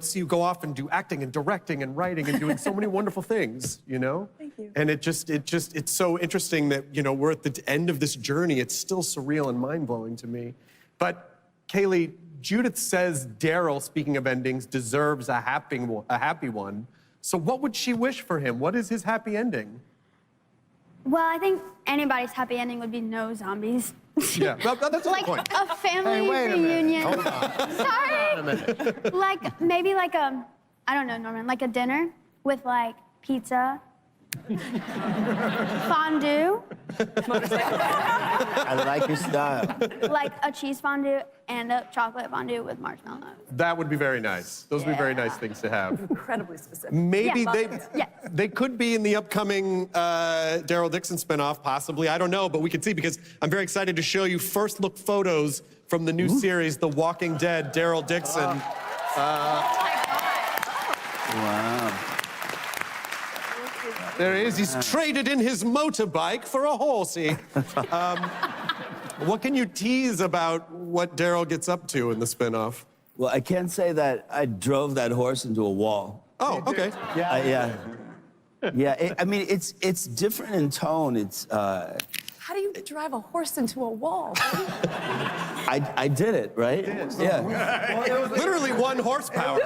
see you go off and do acting and directing and writing and doing so many wonderful things, Thank you. And it's so interesting that, we're at the end of this journey. It's still surreal and mind-blowing to me. But Kaylee, Judith says Daryl, speaking of endings, deserves a happy one. So what would she wish for him? What is his happy ending? Well, I think anybody's happy ending would be no zombies. Yeah, that's like the point. a family Hey, wait a minute. reunion. Hold on. Sorry. Wait a minute. Like maybe like I don't know, Norman, like a dinner with like pizza, fondue, I like your style. like a cheese fondue and a chocolate fondue with marshmallows. That would be very nice. Those would be very nice things to have. Incredibly specific. Maybe Yeah. they could be in the upcoming Daryl Dixon spinoff, possibly. I don't know, but we can see, because I'm very excited to show you first look photos from the new series, The Walking Dead, Daryl Dixon. Wow. There he is. He's traded in his motorbike for a horsey. What can you tease about what Daryl gets up to in the spinoff? Well, I can say that I drove that horse into a wall. Oh, okay. Yeah. I mean, it's different in tone. It's. How do you drive a horse into a wall? I did it, right? Yeah. Well, it was literally 1 horsepower.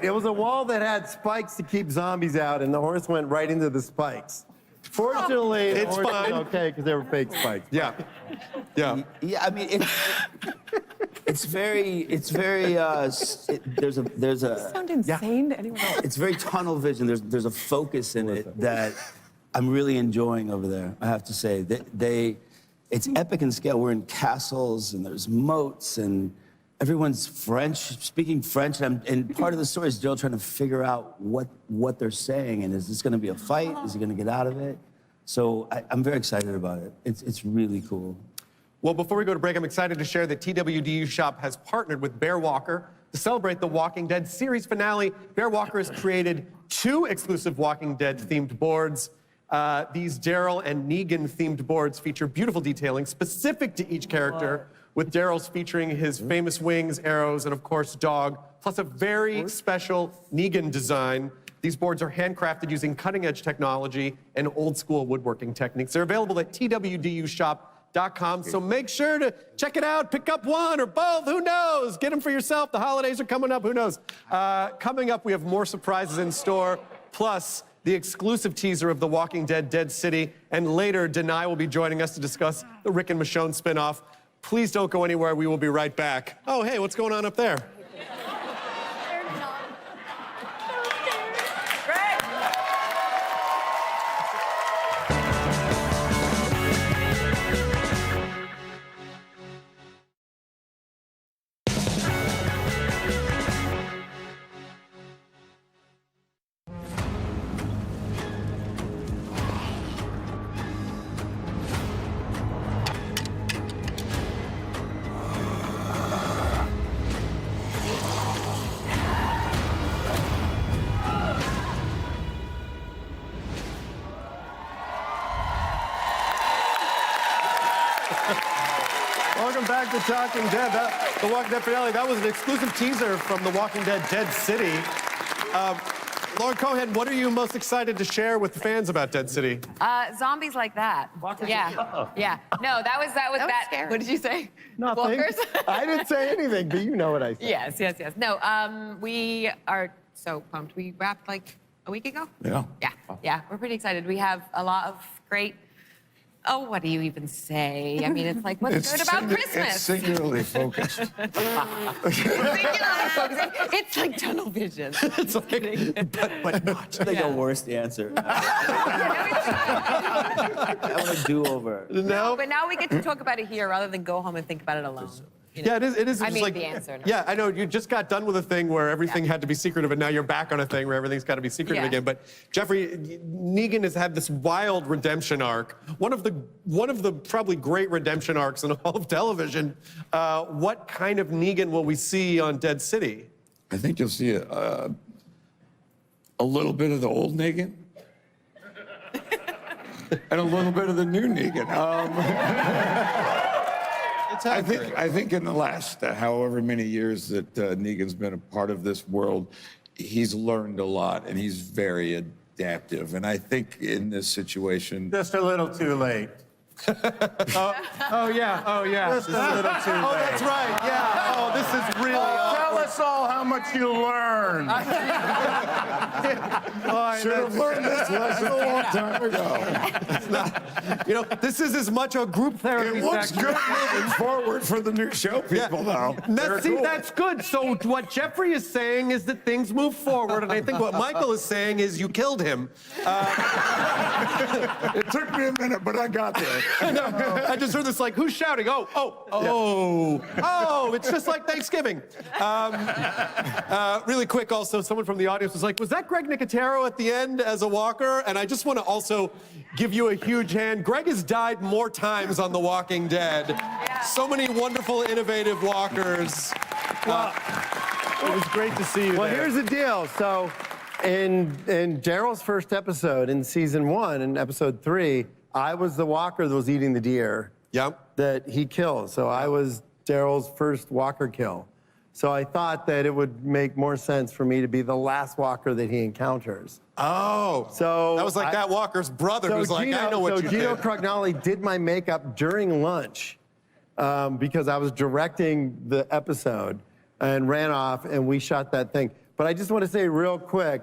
It was a wall that had spikes to keep zombies out, and the horse went right into the spikes. Fortunately, the It's horse fine. was okay because they were fake spikes. Yeah. Yeah, I mean, it's very. There's a. Sound insane to anyone else? It's very tunnel vision. There's a focus in it that I'm really enjoying over there. I have to say it's epic in scale. We're in castles and there's moats and everyone's speaking French. And part of the story is Jill trying to figure out what they're saying, and is this going to be a fight? Is he going to get out of it? So I'm very excited about it. It's really cool. Well, before we go to break, I'm excited to share that TWDU Shop has partnered with Bear Walker to celebrate the Walking Dead series finale. Bear Walker has created 2 exclusive Walking Dead themed boards. These Daryl and Negan themed boards feature beautiful detailing specific to each character, with Daryl's featuring his famous wings, arrows, and of course, dog, plus a very special Negan design. These boards are handcrafted using cutting-edge technology and old-school woodworking techniques. They're available at twdushop.com, so make sure to check it out, pick up one or both, who knows? Get them for yourself. The holidays are coming up, who knows? Coming up, we have more surprises in store, plus the exclusive teaser of The Walking Dead, Dead City, and later, Denai will be joining us to discuss the Rick and Michonne spinoff. Please don't go anywhere. We will be right back. Oh, hey, what's going on up there? Welcome back to Talking Dead. The Walking Dead finale, that was an exclusive teaser from The Walking Dead Dead City. Lauren Cohan, what are you most excited to share with the fans about Dead City? Zombies like that. Yeah. Yeah. No, that was that. scary. What did you say? Nothing. Walkers? I didn't say anything, but you know what I said. Yes. No, we are so pumped. We wrapped like a week ago. Yeah. Yeah. We're pretty excited. We have a lot of great. Oh, what do you even say? I mean, it's like, what's good about Christmas? It's singularly focused. Singularly focused. It's like tunnel vision. It's like, but not. I think the worst answer. I want a do-over. No, but now we get to talk about it here rather than go home and think about it alone. You know? Yeah, it is. I just mean, like, the answer. No. Yeah, I know. You just got done with a thing where everything had to be secretive, and now you're back on a thing where everything's got to be secretive Yeah. again. But Jeffrey, Negan has had this wild redemption arc, one of the probably great redemption arcs in all of television. What kind of Negan will we see on Dead City? I think you'll see a little bit of the old Negan and a little bit of the new Negan. I think in the last however many years that Negan's been a part of this world, he's learned a lot and he's very adaptive. And I think in this situation, Just a little too late. Oh yeah. Just a little too late. Oh, that's right. Yeah. Oh, this is really. tell us all how much you learned. Should have learned this lesson a long time ago. It's not, this is as much a group therapy It looks section. good moving forward for the new show people, though. That's good. So what Jeffrey is saying is that things move forward, and I think what Michael is saying is you killed him. It took me a minute, but I got there. I just heard this like, who's shouting? Oh, it's just like Thanksgiving. Really quick also, someone from the audience was like, was that Greg Nicotero at the end as a walker? And I just want to also give you a huge hand. Greg has died more times on The Walking Dead. So many wonderful, innovative walkers. It was great to see you Well, there. here's the deal. So in Daryl's first episode in season 1, in episode 3, I was the walker that was eating the deer that he killed. So I was Daryl's first walker kill. So I thought that it would make more sense for me to be the last walker that he encounters. Oh, so that was like that walker's brother who's like, I know what you Gino did. Crognoli did my makeup during lunch because I was directing the episode and ran off and we shot that thing. But I just want to say real quick,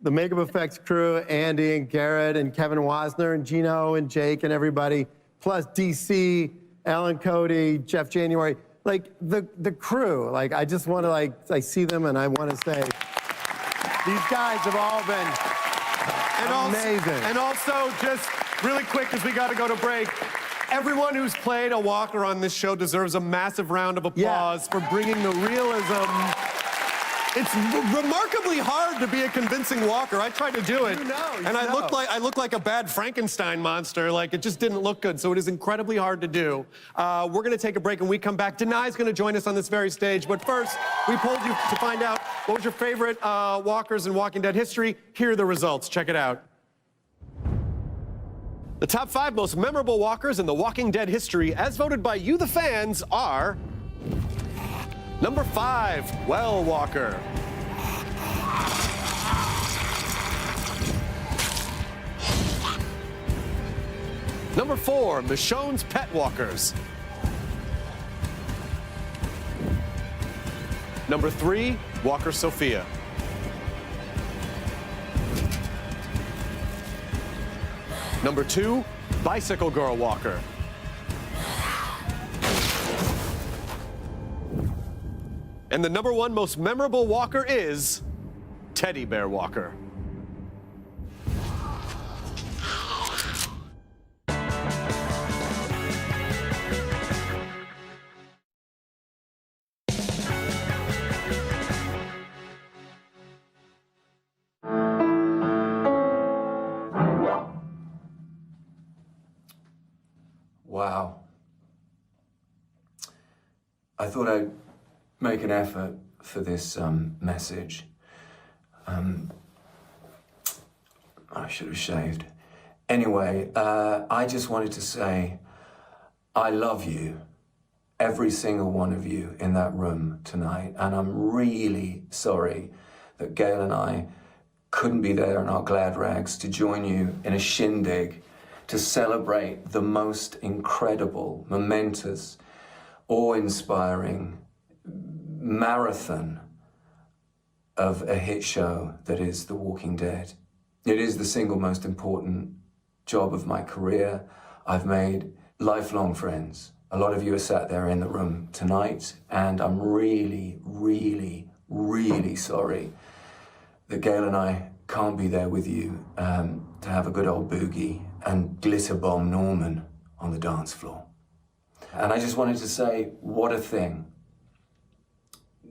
the makeup effects crew, Andy and Garrett and Kevin Wasner and Gino and Jake and everybody, plus DC, Alan Cody, Jeff January, like the crew, like I just want to I see them and I want to say, these guys have all been amazing. And also, just really quick, because we got to go to break, everyone who's played a walker on this show deserves a massive round of applause for bringing the realism. It's remarkably hard to be a convincing walker. I tried to do it, I looked like a bad Frankenstein monster. Like, it just didn't look good. So it is incredibly hard to do. We're going to take a break, and we come back. Denai's going to join us on this very stage. But first, we polled you to find out what was your favorite walkers in Walking Dead history. Here are the results. Check it out. The top 5 most memorable walkers in the Walking Dead history, as voted by you, the fans, are... Number 5, Well Walker. Number 4, Michonne's Pet Walkers. Number 3, Walker Sophia. Number 2, Bicycle Girl Walker. And the number 1 most memorable walker is Teddy Bear Walker. Wow. I thought I'd make an effort for this message. I should have shaved. Anyway, I just wanted to say I love you every single one of you in that room tonight. And I'm really sorry that Gail and I couldn't be there in our glad rags to join you in a shindig to celebrate the most incredible, momentous, awe-inspiring marathon of a hit show that is The Walking Dead. It is the single most important job of my career. I've made lifelong friends. A lot of you are sat there in the room tonight, and I'm really, really, really sorry that Gail and I can't be there with you to have a good old boogie and glitter bomb Norman on the dance floor. And I just wanted to say, what a thing.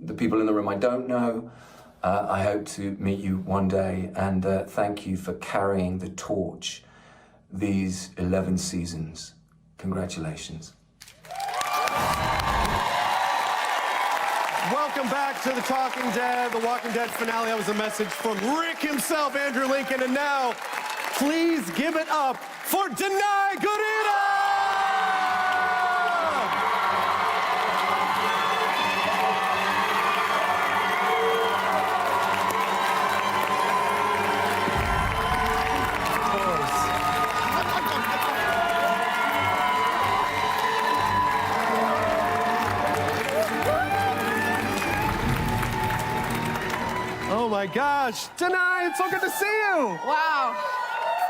The people in the room I don't know, I hope to meet you one day, and thank you for carrying the torch these 11 seasons. Congratulations. Welcome back to The Talking Dead, The Walking Dead finale. That was a message from Rick himself, Andrew Lincoln. And now, please give it up for Danai Gurira! Oh my gosh, Danai, it's so good to see you. Wow,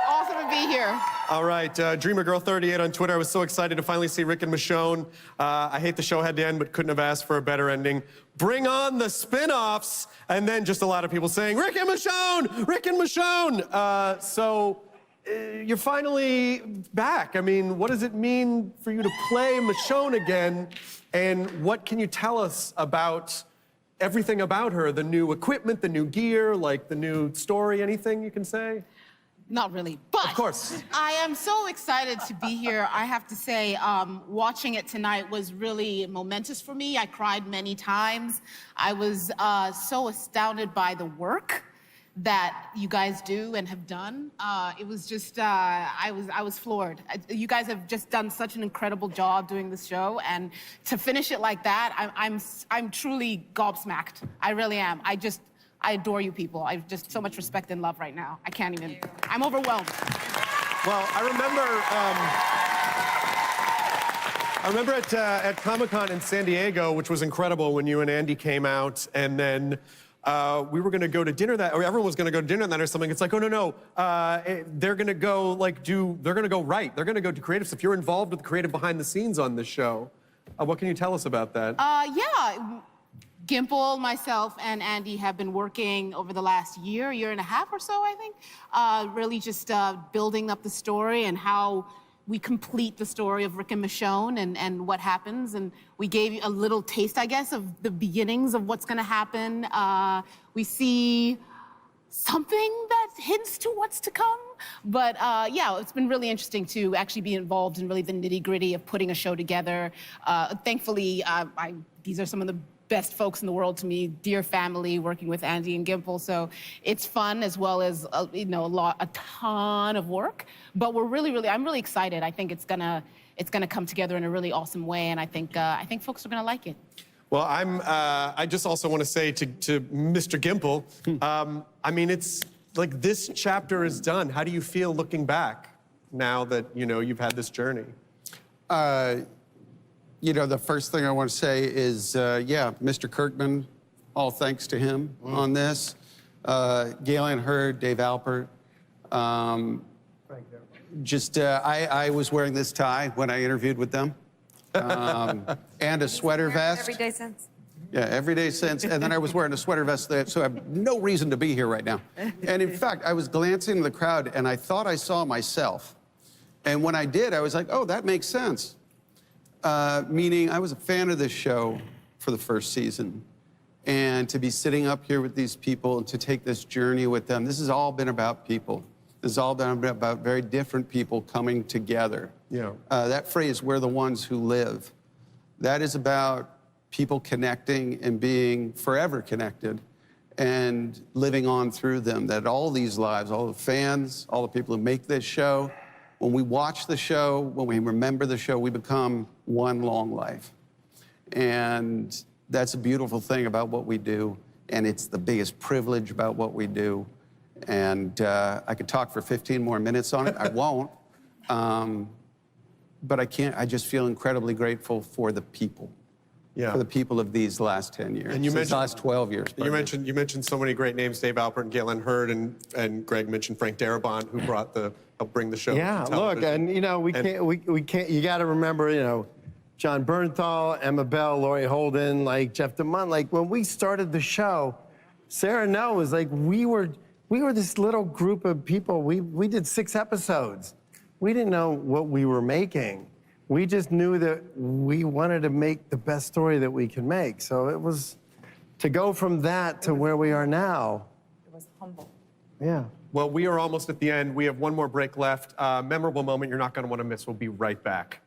awesome to be here. All right, Dreamer Girl 38 on Twitter. I was so excited to finally see Rick and Michonne. I hate the show had to end, but couldn't have asked for a better ending. Bring on the spin-offs, and then just a lot of people saying, Rick and Michonne, Rick and Michonne. So you're finally back. I mean, what does it mean for you to play Michonne again? And what can you tell us about everything about her, the new equipment, the new gear, like the new story, anything you can say? Not really, but of course. I am so excited to be here. I have to say, watching it tonight was really momentous for me. I cried many times. I was so astounded by the work that you guys do and have done. It was just, I was floored. You guys have just done such an incredible job doing this show, and to finish it like that, I'm truly gobsmacked. I really am. I adore you people. I have just so much respect and love right now. I can't even, I'm overwhelmed. Well, I remember at Comic-Con in San Diego, which was incredible when you and Andy came out, and then we were gonna go to dinner or everyone was gonna go to dinner that night or something. It's like, oh, no. They're gonna go they're gonna go right. They're gonna go do creative stuff. You're involved with the creative behind the scenes on this show. What can you tell us about that? Yeah, Gimple, myself, and Andy have been working over the last year and a half or so, I think, really just building up the story and how we complete the story of Rick and Michonne and what happens. And we gave you a little taste, I guess, of the beginnings of what's gonna happen. We see something that hints to what's to come. But yeah, it's been really interesting to actually be involved in really the nitty-gritty of putting a show together. Thankfully, these are some of the best folks in the world to me, dear family, working with Andy and Gimple. So it's fun as well as a ton of work. But we're I'm really excited. I think it's gonna come together in a really awesome way, and I think folks are gonna like it. Well, I just also want to say to Mr. Gimple, I mean, it's like this chapter is done. How do you feel looking back now that you've had this journey? The first thing I want to say is, yeah, Mr. Kirkman, all thanks to him on this. Galen Hurd, Dave Alpert. I was wearing this tie when I interviewed with them. And a sweater vest. Every day since. Yeah, every day since. And then I was wearing a sweater vest, so I have no reason to be here right now. And in fact, I was glancing in the crowd, and I thought I saw myself. And when I did, I was like, oh, that makes sense. Meaning I was a fan of this show for the first season. And to be sitting up here with these people and to take this journey with them, this has all been about people. This has all been about very different people coming together. Yeah. That phrase, we're the ones who live, that is about people connecting and being forever connected and living on through them. That all these lives, all the fans, all the people who make this show, when we watch the show, when we remember the show, we become one long life. And that's a beautiful thing about what we do. And it's the biggest privilege about what we do. And I could talk for 15 more minutes on it. I won't. But I can't. I just feel incredibly grateful for the people. Yeah. For the people of these last 10 years. And you Since mentioned- the last 12 years. You mentioned so many great names, Dave Alpert and Galen Hurd, and Greg mentioned Frank Darabont, who helped bring the show Yeah, to look, television. and we can't. You got to remember, John Bernthal, Emma Bell, Laurie Holden, like Jeff DeMont. Like when we started the show, Sarah knows. Like we were this little group of people. We did 6 episodes. We didn't know what we were making. We just knew that we wanted to make the best story that we could make. So it was to go from that to where we are now. It was humble. Yeah. Well, we are almost at the end. We have one more break left. Memorable moment you're not going to want to miss. We'll be right back.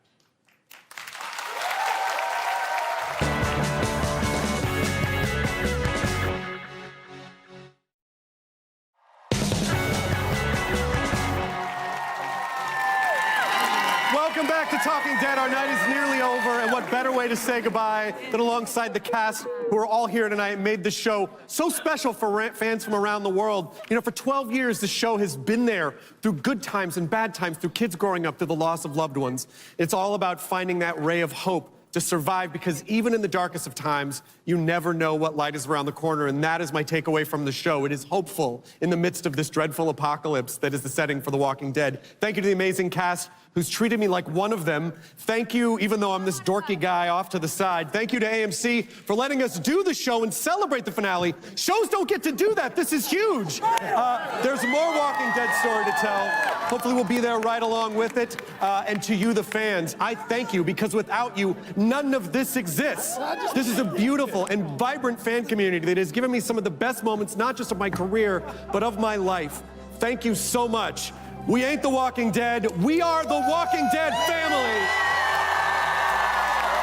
Welcome back to Talking Dead. Our night is nearly over, and what better way to say goodbye than alongside the cast who are all here tonight and made the show so special for fans from around the world. For 12 years, the show has been there through good times and bad times, through kids growing up, through the loss of loved ones. It's all about finding that ray of hope to survive, because even in the darkest of times, you never know what light is around the corner, and that is my takeaway from the show. It is hopeful in the midst of this dreadful apocalypse that is the setting for The Walking Dead. Thank you to the amazing cast who's treated me like one of them. Thank you, even though I'm this dorky guy off to the side. Thank you to AMC for letting us do the show and celebrate the finale. Shows don't get to do that. This is huge. There's more Walking Dead story to tell. Hopefully we'll be there right along with it. And to you, the fans, I thank you, because without you, none of this exists. This is a beautiful and vibrant fan community that has given me some of the best moments, not just of my career, but of my life. Thank you so much. We ain't The Walking Dead. We are The Walking Dead family.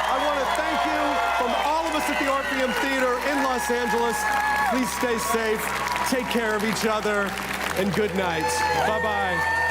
I want to thank you from all of us at the Orpheum Theater in Los Angeles. Please stay safe, take care of each other, and good night. Bye-bye.